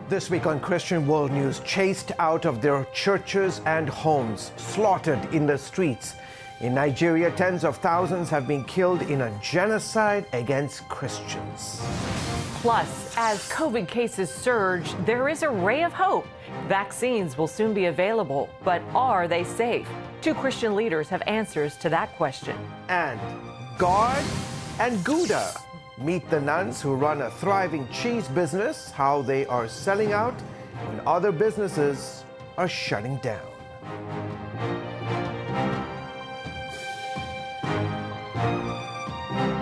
This week on Christian World News, chased out of their churches and homes, slaughtered in the streets. In Nigeria, tens of thousands have been killed in a genocide against Christians. Plus, as COVID cases surge, there is a ray of hope. Vaccines will soon be available, but are they safe? Two Christian leaders have answers to that question. And God and Gouda. Meet the nuns who run a thriving cheese business, how they are selling out when other businesses are shutting down.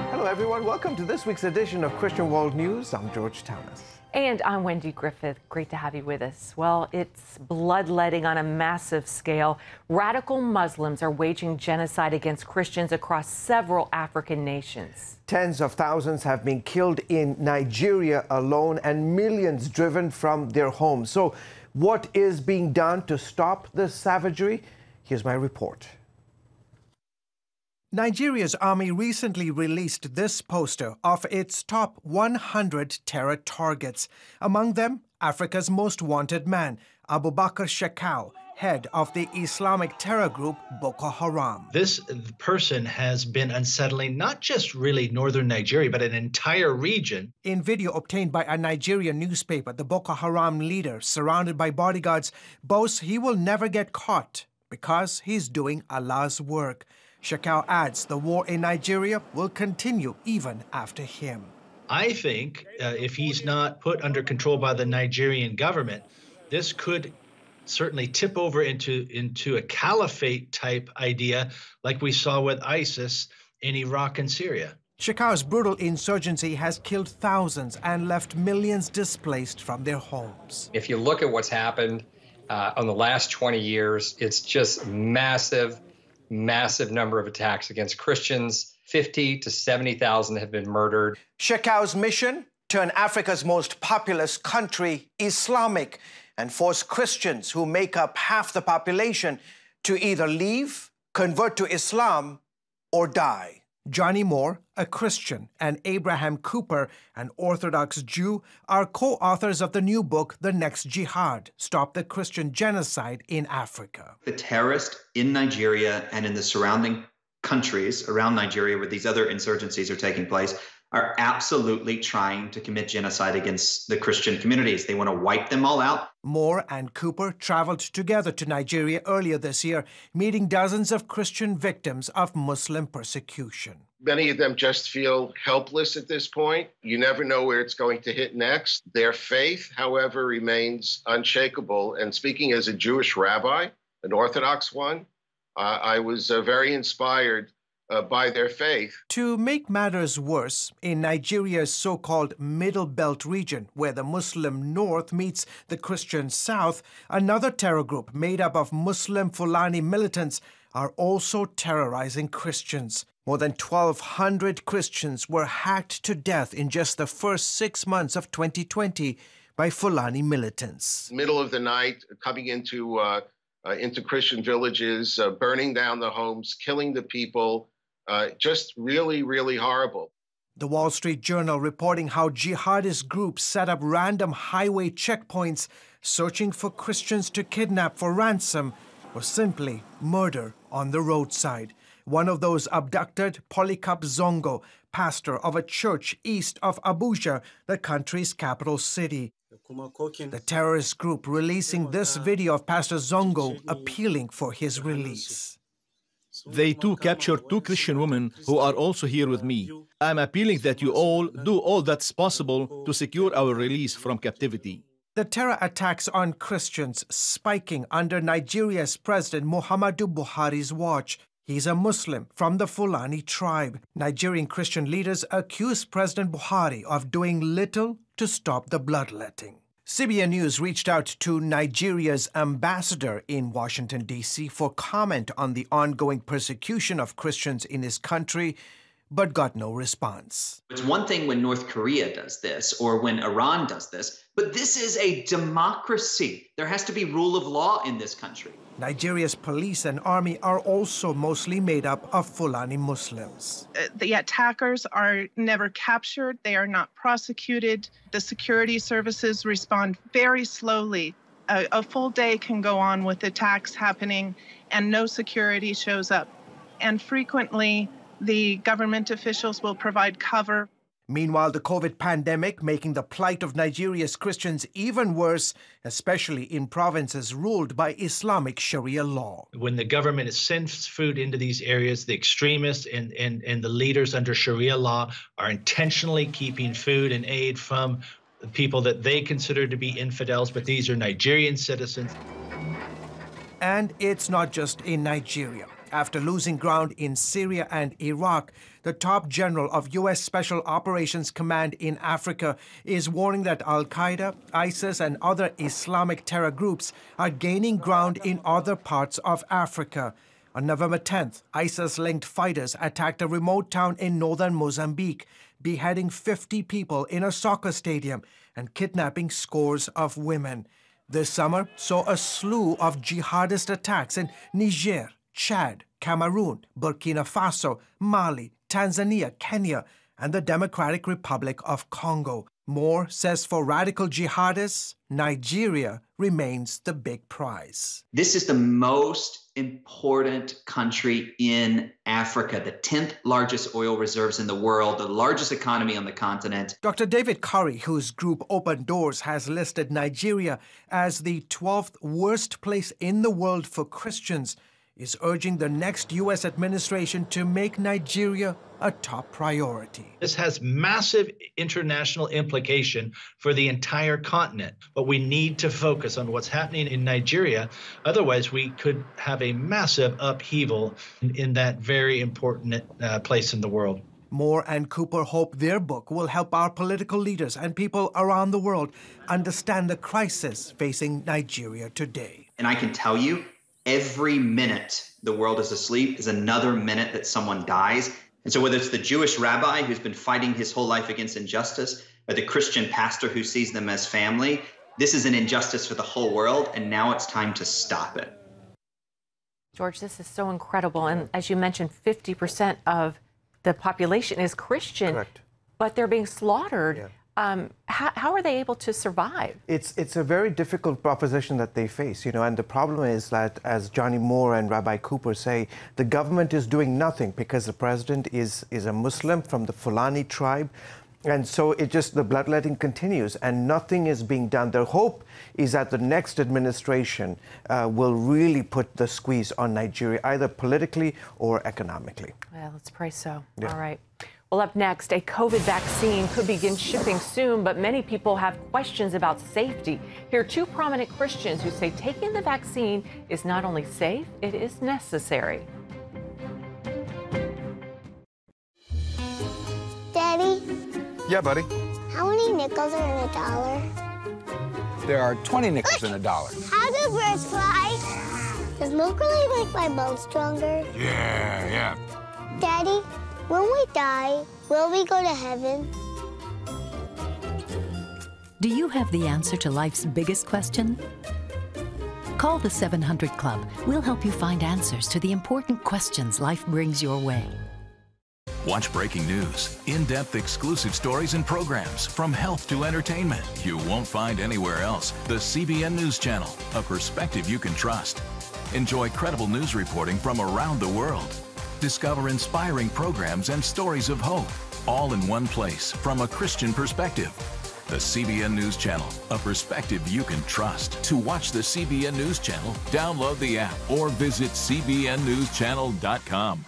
Hello, everyone. Welcome to this week's edition of Christian World News. I'm George Thomas. And I'm Wendy Griffith. Great to have you with us. Well, it's bloodletting on a massive scale. Radical Muslims are waging genocide against Christians across several African nations. Tens of thousands have been killed in Nigeria alone and millions driven from their homes. So what is being done to stop this savagery? Here's my report. Nigeria's army recently released this poster of its top 100 terror targets. Among them, Africa's most wanted man, Abubakar Shekau, head of the Islamic terror group Boko Haram. This person has been unsettling not just really northern Nigeria, but an entire region. In video obtained by a Nigerian newspaper, the Boko Haram leader, surrounded by bodyguards, boasts he will never get caught because he's doing Allah's work. Shekau adds the war in Nigeria will continue even after him. I think if he's not put under control by the Nigerian government, this could certainly tip over into a caliphate type idea like we saw with ISIS in Iraq and Syria. Shekau's brutal insurgency has killed thousands and left millions displaced from their homes. If you look at what's happened on the last 20 years, it's just massive number of attacks against Christians. 50 to 70,000 have been murdered. Shekau's mission? Turn Africa's most populous country Islamic and force Christians who make up half the population to either leave, convert to Islam, or die. Johnny Moore, a Christian, and Abraham Cooper, an Orthodox Jew, are co-authors of the new book, The Next Jihad, Stop the Christian Genocide in Africa. The terrorists in Nigeria and in the surrounding countries around Nigeria where these other insurgencies are taking place are absolutely trying to commit genocide against the Christian communities. They want to wipe them all out. Moore and Cooper traveled together to Nigeria earlier this year, meeting dozens of Christian victims of Muslim persecution. Many of them just feel helpless at this point. You never know where it's going to hit next. Their faith, however, remains unshakable. And speaking as a Jewish rabbi, an Orthodox one, I was very inspired by their faith. To make matters worse, in Nigeria's so-called Middle Belt region, where the Muslim North meets the Christian South, another terror group made up of Muslim Fulani militants are also terrorizing Christians. More than 1,200 Christians were hacked to death in just the first 6 months of 2020 by Fulani militants. Middle of the night, coming into Christian villages, burning down the homes, killing the people. Just really, really horrible. The Wall Street Journal reporting how jihadist groups set up random highway checkpoints searching for Christians to kidnap for ransom or simply murder on the roadside. One of those abducted, Polycarp Zongo, pastor of a church east of Abuja, the country's capital city. The terrorist group releasing this video of Pastor Zongo appealing for his release. They too captured two Christian women who are also here with me. I'm appealing that you all do all that's possible to secure our release from captivity. The terror attacks on Christians spiking under Nigeria's President Muhammadu Buhari's watch. He's a Muslim from the Fulani tribe. Nigerian Christian leaders accuse President Buhari of doing little to stop the bloodletting. CBN News reached out to Nigeria's ambassador in Washington, D.C. for comment on the ongoing persecution of Christians in his country, but got no response. It's one thing when North Korea does this or when Iran does this, but this is a democracy. There has to be rule of law in this country. Nigeria's police and army are also mostly made up of Fulani Muslims. The attackers are never captured. They are not prosecuted. The security services respond very slowly. A full day can go on with attacks happening and no security shows up. And frequently, the government officials will provide cover. Meanwhile, the COVID pandemic making the plight of Nigeria's Christians even worse, especially in provinces ruled by Islamic Sharia law. When the government sends food into these areas, the extremists and the leaders under Sharia law are intentionally keeping food and aid from people that they consider to be infidels, but these are Nigerian citizens. And it's not just in Nigeria. After losing ground in Syria and Iraq, the top general of U.S. Special Operations Command in Africa is warning that Al-Qaeda, ISIS, and other Islamic terror groups are gaining ground in other parts of Africa. On November 10th, ISIS-linked fighters attacked a remote town in northern Mozambique, beheading 50 people in a soccer stadium and kidnapping scores of women. This summer saw a slew of jihadist attacks in Niger, Chad, Cameroon, Burkina Faso, Mali, Tanzania, Kenya, and the Democratic Republic of Congo. Moore says for radical jihadists, Nigeria remains the big prize. This is the most important country in Africa, the 10th largest oil reserves in the world, the largest economy on the continent. Dr. David Curry, whose group Open Doors has listed Nigeria as the 12th worst place in the world for Christians, is urging the next U.S. administration to make Nigeria a top priority. This has massive international implication for the entire continent, but we need to focus on what's happening in Nigeria. Otherwise, we could have a massive upheaval in that very important place in the world. Moore and Cooper hope their book will help our political leaders and people around the world understand the crisis facing Nigeria today. And I can tell you, every minute the world is asleep is another minute that someone dies. And so whether it's the Jewish rabbi who's been fighting his whole life against injustice, or the Christian pastor who sees them as family, this is an injustice for the whole world, and now it's time to stop it. George, this is so incredible. And as you mentioned, 50% of the population is Christian, Correct. But they're being slaughtered. Yeah. How are they able to survive? It's a very difficult proposition that they face, and the problem is that, as Johnny Moore and Rabbi Cooper say, the government is doing nothing because the president is a Muslim from the Fulani tribe. And so the bloodletting continues and nothing is being done. Their hope is that the next administration will really put the squeeze on Nigeria, either politically or economically. Well, let's pray so. Yeah. All right. Well, up next, a COVID vaccine could begin shipping soon, but many people have questions about safety. Here are two prominent Christians who say taking the vaccine is not only safe, it is necessary. Daddy? Yeah, buddy. How many nickels are in a dollar? There are 20 nickels in a dollar. How do birds fly? Does milk really make my bones stronger? Yeah. Daddy, when we die, will we go to heaven? Do you have the answer to life's biggest question? Call the 700 Club. We'll help you find answers to the important questions life brings your way. Watch breaking news, in-depth exclusive stories and programs from health to entertainment you won't find anywhere else. The CBN News Channel, a perspective you can trust. Enjoy credible news reporting from around the world. Discover inspiring programs and stories of hope, all in one place from a Christian perspective. The CBN News Channel, a perspective you can trust. To watch the CBN News Channel, download the app or visit cbnnewschannel.com.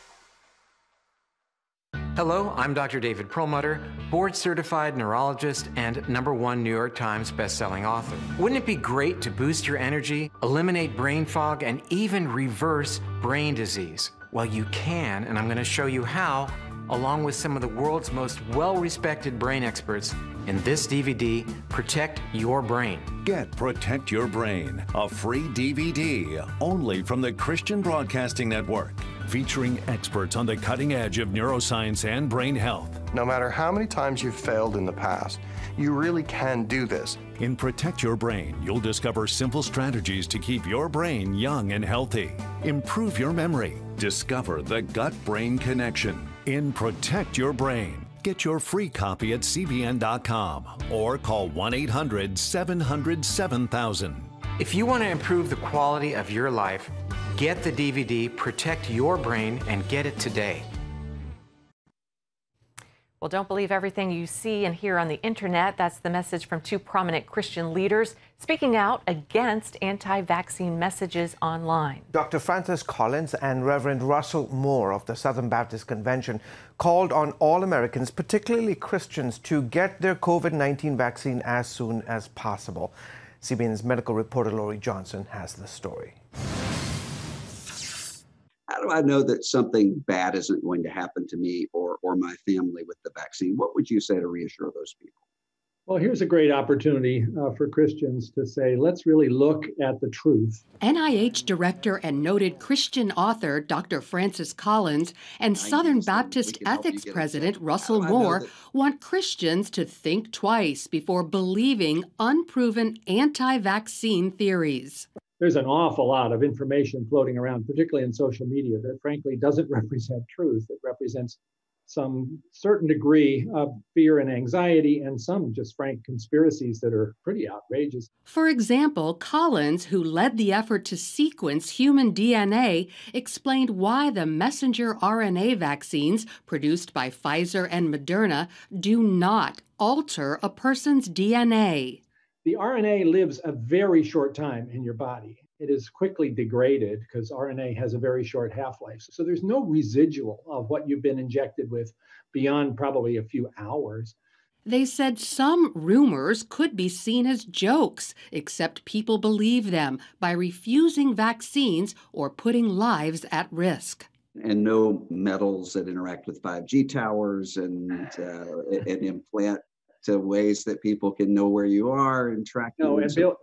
Hello, I'm Dr. David Perlmutter, board-certified neurologist and #1 New York Times bestselling author. Wouldn't it be great to boost your energy, eliminate brain fog, and even reverse brain disease? Well, you can, and I'm going to show you how, along with some of the world's most well-respected brain experts in this DVD, Protect Your Brain. Get Protect Your Brain, a free DVD only from the Christian Broadcasting Network. featuring experts on the cutting edge of neuroscience and brain health. No matter how many times you've failed in the past, you really can do this. In Protect Your Brain, you'll discover simple strategies to keep your brain young and healthy. Improve your memory. Discover the gut-brain connection. In Protect Your Brain. Get your free copy at cbn.com or call 1-800-700-7000. If you want to improve the quality of your life, get the DVD Protect Your Brain and get it today. Well, don't believe everything you see and hear on the internet. That's the message from two prominent Christian leaders speaking out against anti-vaccine messages online. Dr. Francis Collins and Reverend Russell Moore of the Southern Baptist Convention called on all Americans, particularly Christians, to get their COVID-19 vaccine as soon as possible. CBN's medical reporter Lori Johnson has the story. How do I know that something bad isn't going to happen to me or my family with the vaccine? What would you say to reassure those people? Well, here's a great opportunity for Christians to say, let's really look at the truth. NIH director and noted Christian author Dr. Francis Collins and Southern Baptist Ethics President Russell Moore want Christians to think twice before believing unproven anti-vaccine theories. There's an awful lot of information floating around, particularly in social media, that frankly doesn't represent truth. It represents some certain degree of fear and anxiety and some just frank conspiracies that are pretty outrageous. For example, Collins, who led the effort to sequence human DNA, explained why the messenger RNA vaccines produced by Pfizer and Moderna do not alter a person's DNA. The RNA lives a very short time in your body. It is quickly degraded because RNA has a very short half-life. So there's no residual of what you've been injected with beyond probably a few hours. They said some rumors could be seen as jokes, except people believe them by refusing vaccines or putting lives at risk. And no metals that interact with 5G towers and implant to ways that people can know where you are and track you. No,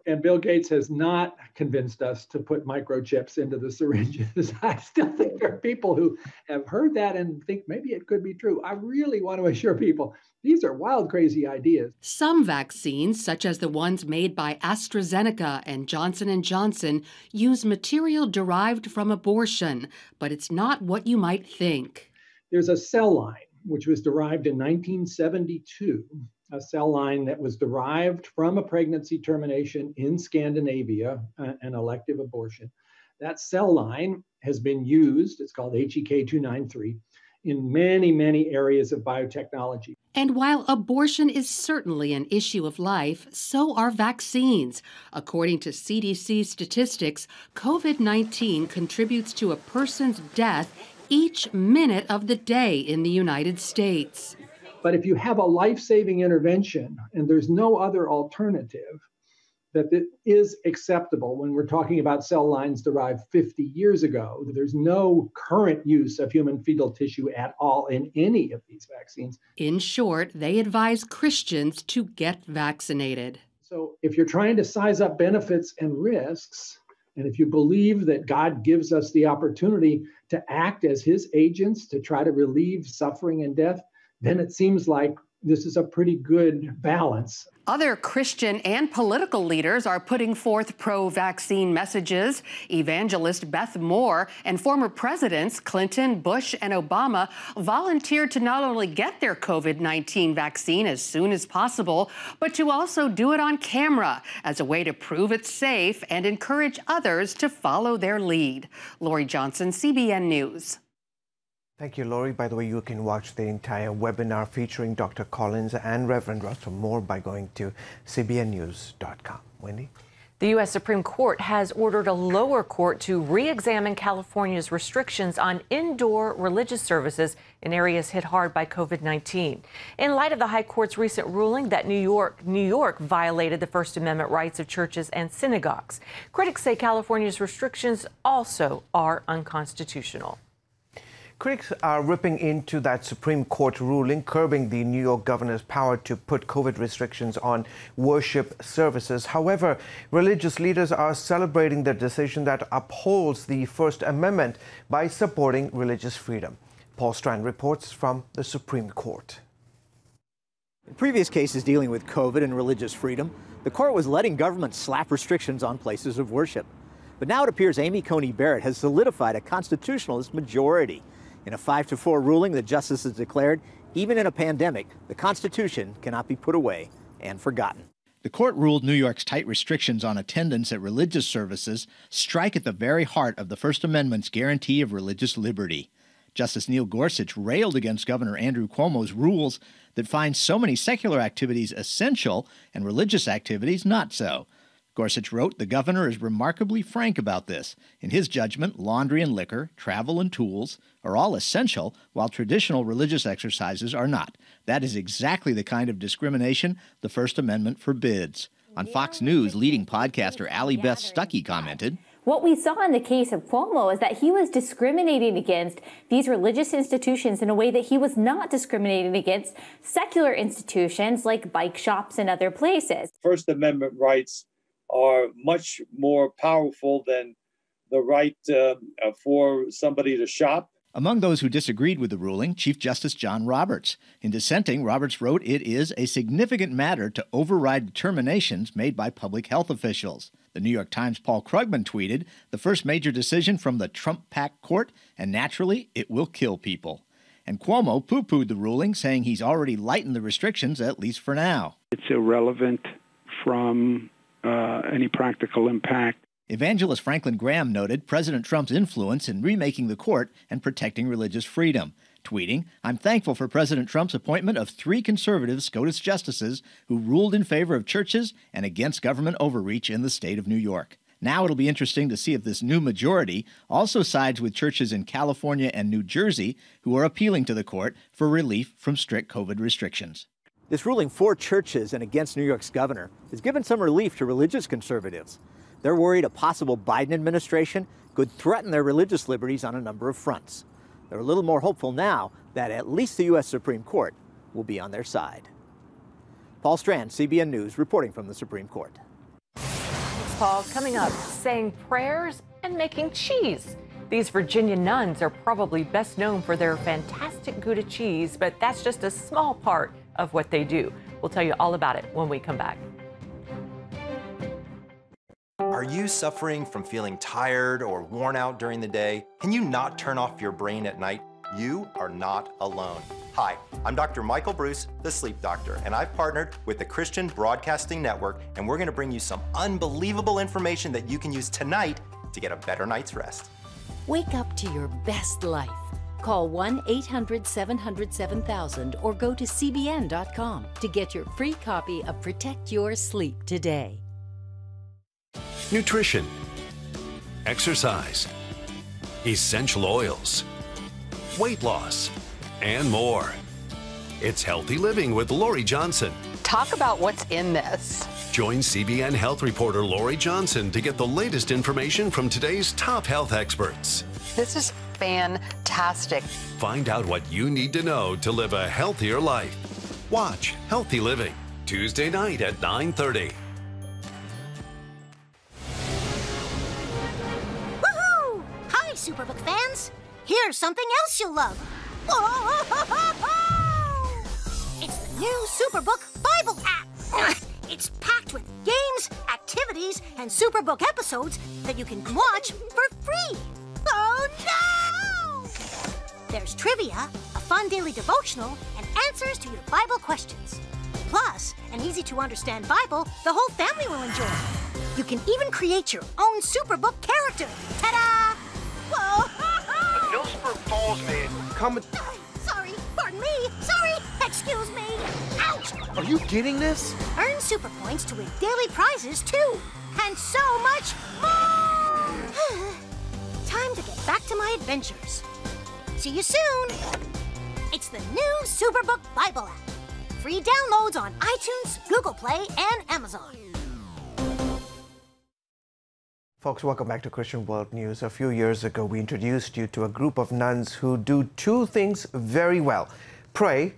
and Bill Gates has not convinced us to put microchips into the syringes. I still think there are people who have heard that and think maybe it could be true. I really want to assure people these are wild, crazy ideas. Some vaccines, such as the ones made by AstraZeneca and Johnson & Johnson, use material derived from abortion, but it's not what you might think. There's a cell line, which was derived in 1972. A cell line that was derived from a pregnancy termination in Scandinavia, an elective abortion. That cell line has been used, it's called HEK293, in many, many areas of biotechnology. And while abortion is certainly an issue of life, so are vaccines. According to CDC statistics, COVID-19 contributes to a person's death each minute of the day in the United States. But if you have a life-saving intervention and there's no other alternative, that it is acceptable when we're talking about cell lines derived 50 years ago. There's no current use of human fetal tissue at all in any of these vaccines. In short, they advise Christians to get vaccinated. So if you're trying to size up benefits and risks, and if you believe that God gives us the opportunity to act as his agents to try to relieve suffering and death, then it seems like this is a pretty good balance. Other Christian and political leaders are putting forth pro-vaccine messages. Evangelist Beth Moore and former presidents Clinton, Bush, and Obama volunteered to not only get their COVID-19 vaccine as soon as possible, but to also do it on camera as a way to prove it's safe and encourage others to follow their lead. Lori Johnson, CBN News. Thank you, Lori. By the way, you can watch the entire webinar featuring Dr. Collins and Reverend Russell Moore by going to cbnnews.com. Wendy? The U.S. Supreme Court has ordered a lower court to re-examine California's restrictions on indoor religious services in areas hit hard by COVID-19. In light of the High Court's recent ruling that New York violated the First Amendment rights of churches and synagogues, critics say California's restrictions also are unconstitutional. Critics are ripping into that Supreme Court ruling curbing the New York governor's power to put COVID restrictions on worship services. However, religious leaders are celebrating the decision that upholds the First Amendment by supporting religious freedom. Paul Strand reports from the Supreme Court. In previous cases dealing with COVID and religious freedom, the court was letting government slap restrictions on places of worship. But now it appears Amy Coney Barrett has solidified a constitutionalist majority. In a 5-4 ruling, the justices declared, even in a pandemic, the Constitution cannot be put away and forgotten. The court ruled New York's tight restrictions on attendance at religious services strike at the very heart of the First Amendment's guarantee of religious liberty. Justice Neil Gorsuch railed against Governor Andrew Cuomo's rules that find so many secular activities essential and religious activities not so. Gorsuch wrote, "The governor is remarkably frank about this. In his judgment, laundry and liquor, travel and tools are all essential, while traditional religious exercises are not. That is exactly the kind of discrimination the First Amendment forbids." On Fox News, leading podcaster Allie Beth Stuckey commented, "What we saw in the case of Cuomo is that he was discriminating against these religious institutions in a way that he was not discriminating against secular institutions like bike shops and other places." First Amendment rights are much more powerful than the right for somebody to shop. Among those who disagreed with the ruling, Chief Justice John Roberts. In dissenting, Roberts wrote, "It is a significant matter to override determinations made by public health officials." The New York Times' Paul Krugman tweeted, "The first major decision from the Trump-packed court, and naturally, it will kill people." And Cuomo poo-pooed the ruling, saying he's already lightened the restrictions, at least for now. It's irrelevant from any practical impact. Evangelist Franklin Graham noted President Trump's influence in remaking the court and protecting religious freedom, tweeting, "I'm thankful for President Trump's appointment of 3 conservative SCOTUS justices who ruled in favor of churches and against government overreach in the state of New York." Now it'll be interesting to see if this new majority also sides with churches in California and New Jersey who are appealing to the court for relief from strict COVID restrictions. This ruling for churches and against New York's governor has given some relief to religious conservatives. They're worried a possible Biden administration could threaten their religious liberties on a number of fronts. They're a little more hopeful now that at least the U.S. Supreme Court will be on their side. Paul Strand, CBN News, reporting from the Supreme Court. Thanks, Paul. Coming up, saying prayers and making cheese. These Virginia nuns are probably best known for their fantastic Gouda cheese, but that's just a small part of what they do. We'll tell you all about it when we come back. Are you suffering from feeling tired or worn out during the day? Can you not turn off your brain at night? You are not alone. Hi, I'm Dr. Michael Bruce, the sleep doctor, and I've partnered with the Christian Broadcasting Network, and we're gonna bring you some unbelievable information that you can use tonight to get a better night's rest. Wake up to your best life. Call 1-800-700-7000 or go to cbn.com to get your free copy of Protect Your Sleep today. Nutrition, exercise, essential oils, weight loss, and more. It's Healthy Living with Lori Johnson. Talk about what's in this. Join CBN health reporter Lori Johnson to get the latest information from today's top health experts. This is fantastic. Find out what you need to know to live a healthier life. Watch Healthy Living, Tuesday night at 9:30. Woohoo! Hi, Superbook fans. Here's something else you'll love. Whoa! It's the new Superbook Bible app. It's packed with games, activities, and Superbook episodes that you can watch for free. Oh, no! There's trivia, a fun daily devotional, and answers to your Bible questions. Plus, an easy-to-understand Bible the whole family will enjoy. You can even create your own Superbook character. Ta-da! Whoa! No spur falls, man. Sorry, pardon me. Sorry, excuse me. Ouch! Are you getting this? Earn super points to win daily prizes, too. And so much more! Time to get back to my adventures. See you soon. It's the new Superbook Bible app. Free downloads on iTunes, Google Play, and Amazon. Folks, welcome back to Christian World News. A few years ago, we introduced you to a group of nuns who do two things very well: pray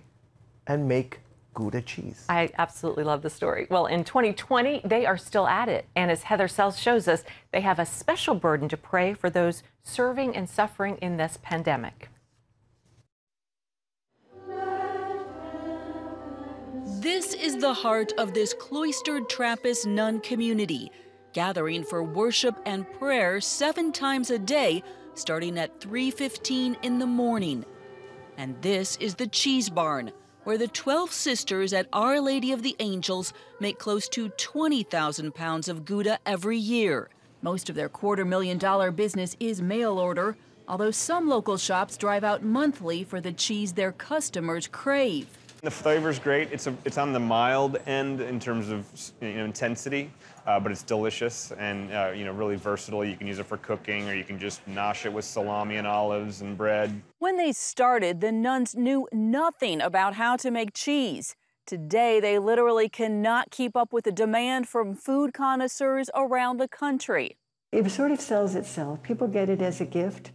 and make Gouda cheese. I absolutely love the story. Well, in 2020, they are still at it. And as Heather Sells shows us, they have a special burden to pray for those serving and suffering in this pandemic. This is the heart of this cloistered Trappist nun community, gathering for worship and prayer 7 times a day, starting at 3:15 in the morning. And this is the Cheese Barn, where the 12 sisters at Our Lady of the Angels make close to 20,000 pounds of Gouda every year. Most of their $250,000 business is mail order, although some local shops drive out monthly for the cheese their customers crave. The flavor's great. It's on the mild end in terms of intensity, but it's delicious and really versatile. You can use it for cooking, or you can just nosh it with salami and olives and bread. When they started, the nuns knew nothing about how to make cheese. Today, they literally cannot keep up with the demand from food connoisseurs around the country. It sort of sells itself. People get it as a gift.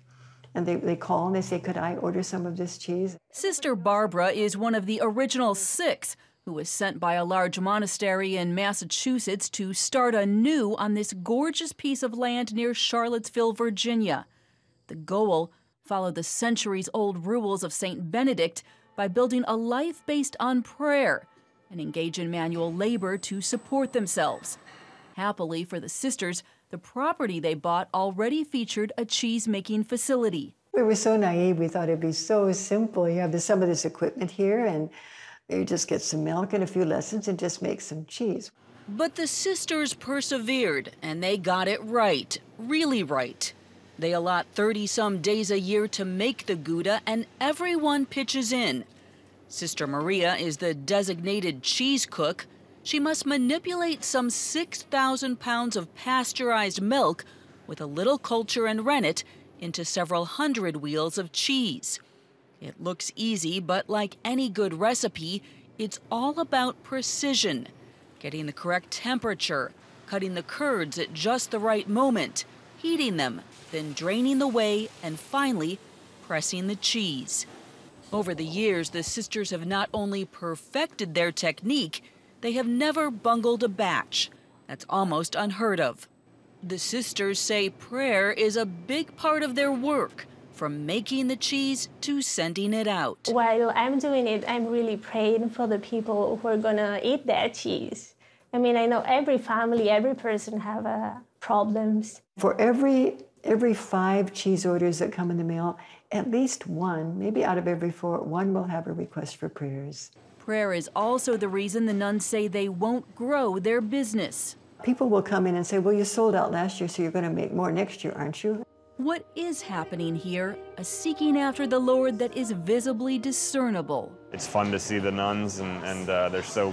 And they call and they say, could I order some of this cheese? Sister Barbara is one of the original 6 who was sent by a large monastery in Massachusetts to start anew on this gorgeous piece of land near Charlottesville, Virginia. The goal: follow the centuries-old rules of St. Benedict by building a life based on prayer and engage in manual labor to support themselves. Happily for the sisters, the property they bought already featured a cheese-making facility. We were so naive. We thought it'd be so simple. You have some of this equipment here, and you just get some milk and a few lessons and just make some cheese. But the sisters persevered, and they got it right, really right. They allot 30-some days a year to make the Gouda, and everyone pitches in. Sister Maria is the designated cheese cook. She must manipulate some 6,000 pounds of pasteurized milk with a little culture and rennet into several hundred wheels of cheese. It looks easy, but like any good recipe, it's all about precision. Getting the correct temperature, cutting the curds at just the right moment, heating them, then draining the whey, and finally pressing the cheese. Over the years, the sisters have not only perfected their technique, they have never bungled a batch. That's almost unheard of. The sisters say prayer is a big part of their work, from making the cheese to sending it out. While I'm doing it, I'm really praying for the people who are gonna eat that cheese. I mean, I know every family, every person have problems. For every 5 cheese orders that come in the mail, at least 1, maybe out of every 4, 1 will have a request for prayers. Prayer is also the reason the nuns say they won't grow their business. People will come in and say, well, you sold out last year, so you're going to make more next year, aren't you? What is happening here? A seeking after the Lord that is visibly discernible. It's fun to see the nuns, and they're so,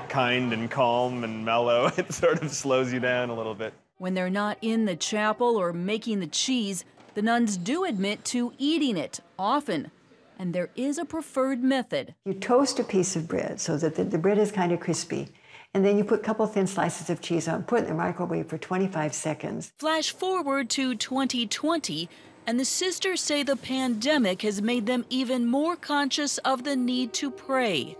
kind and calm and mellow. It sort of slows you down a little bit. When they're not in the chapel or making the cheese, the nuns do admit to eating it, often. And there is a preferred method. You toast a piece of bread so that the bread is kind of crispy. And then you put a couple thin slices of cheese on, put it in the microwave for 25 seconds. Flash forward to 2020, and the sisters say the pandemic has made them even more conscious of the need to pray.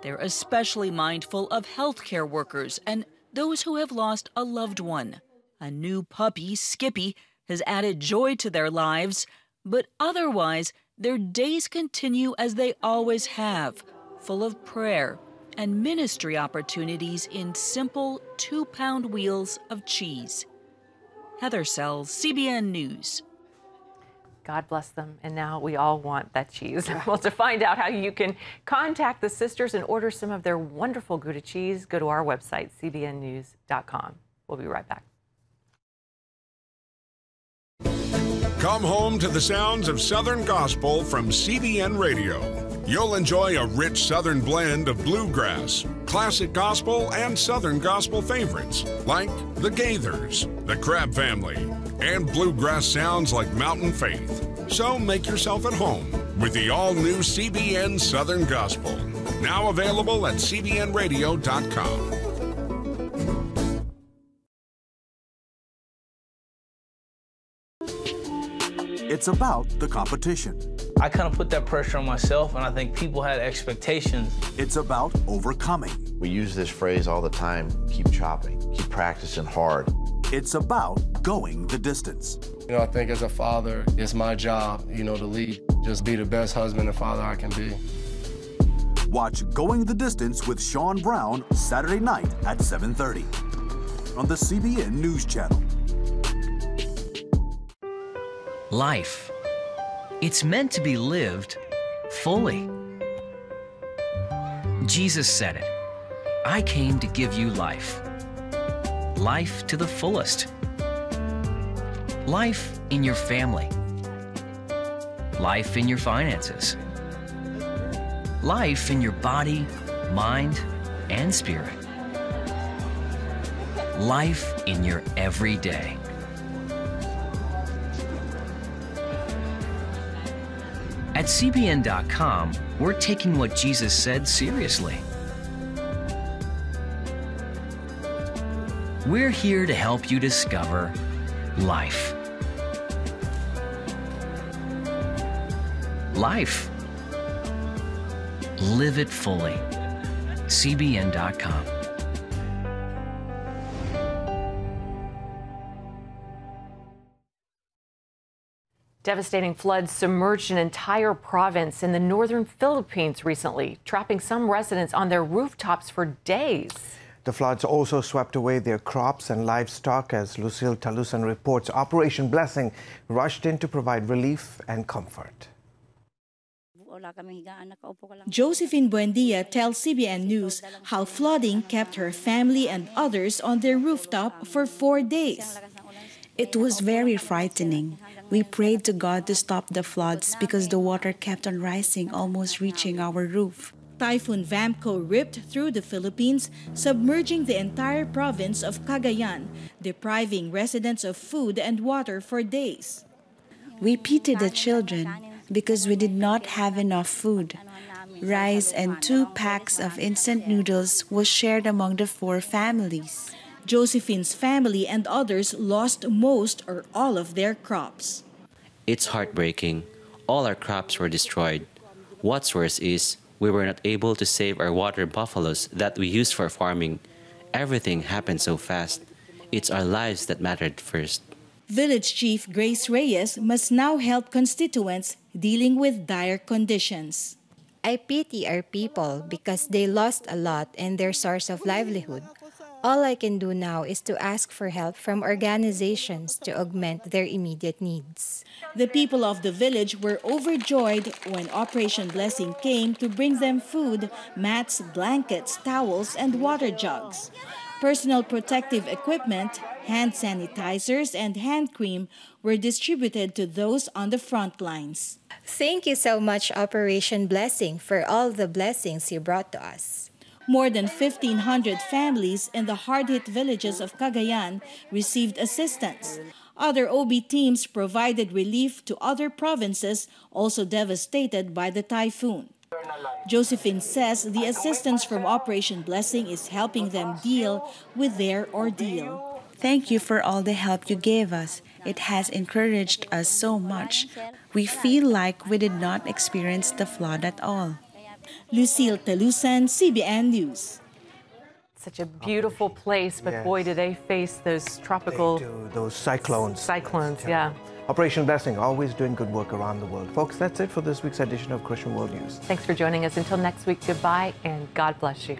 They're especially mindful of healthcare workers and those who have lost a loved one. A new puppy, Skippy, has added joy to their lives, but otherwise, their days continue as they always have, full of prayer and ministry opportunities in simple 2-pound wheels of cheese. Heather Sells, CBN News. God bless them. And now we all want that cheese. Well, to find out how you can contact the sisters and order some of their wonderful Gouda cheese, go to our website, cbnnews.com. We'll be right back. Come home to the sounds of Southern Gospel from CBN Radio. You'll enjoy a rich Southern blend of bluegrass, classic gospel, and Southern gospel favorites like the Gaithers, the Crab Family, and bluegrass sounds like Mountain Faith. So make yourself at home with the all-new CBN Southern Gospel, now available at cbnradio.com. It's about the competition. I kind of put that pressure on myself, and I think people had expectations. It's about overcoming. We use this phrase all the time, keep chopping, keep practicing hard. It's about going the distance. You know, I think as a father, it's my job, you know, to lead. Just be the best husband and father I can be. Watch Going the Distance with Sean Brown Saturday night at 7:30 on the CBN News Channel. Life. It's meant to be lived fully. Jesus said it. I came to give you life. Life to the fullest. Life in your family. Life in your finances. Life in your body, mind, and spirit. Life in your everyday. At CBN.com, we're taking what Jesus said seriously. We're here to help you discover life. Life. Live it fully. CBN.com. Devastating floods submerged an entire province in the northern Philippines recently, trapping some residents on their rooftops for days. The floods also swept away their crops and livestock as Lucille Talusan reports Operation Blessing rushed in to provide relief and comfort. Josephine Buendia tells CBN News how flooding kept her family and others on their rooftop for 4 days. It was very frightening. We prayed to God to stop the floods because the water kept on rising, almost reaching our roof. Typhoon Vamco ripped through the Philippines, submerging the entire province of Cagayan, depriving residents of food and water for days. We pitied the children because we did not have enough food. Rice and 2 packs of instant noodles was shared among the 4 families. Josephine's family and others lost most or all of their crops. It's heartbreaking. All our crops were destroyed. What's worse is we were not able to save our water buffaloes that we used for farming. Everything happened so fast. It's our lives that mattered first. Village Chief Grace Reyes must now help constituents dealing with dire conditions. I pity our people because they lost a lot and their source of livelihood. All I can do now is to ask for help from organizations to augment their immediate needs. The people of the village were overjoyed when Operation Blessing came to bring them food, mats, blankets, towels, and water jugs. Personal protective equipment, hand sanitizers, and hand cream were distributed to those on the front lines. Thank you so much, Operation Blessing, for all the blessings you brought to us. More than 1,500 families in the hard-hit villages of Cagayan received assistance. Other OB teams provided relief to other provinces also devastated by the typhoon. Josephine says the assistance from Operation Blessing is helping them deal with their ordeal. Thank you for all the help you gave us. It has encouraged us so much. We feel like we did not experience the flood at all. Lucille Talusan, CBN News. Such a beautiful place, but boy, do they face those tropical... Those cyclones. Cyclones, yeah. Operation Blessing, always doing good work around the world. Folks, that's it for this week's edition of Christian World News. Thanks for joining us. Until next week, goodbye, and God bless you.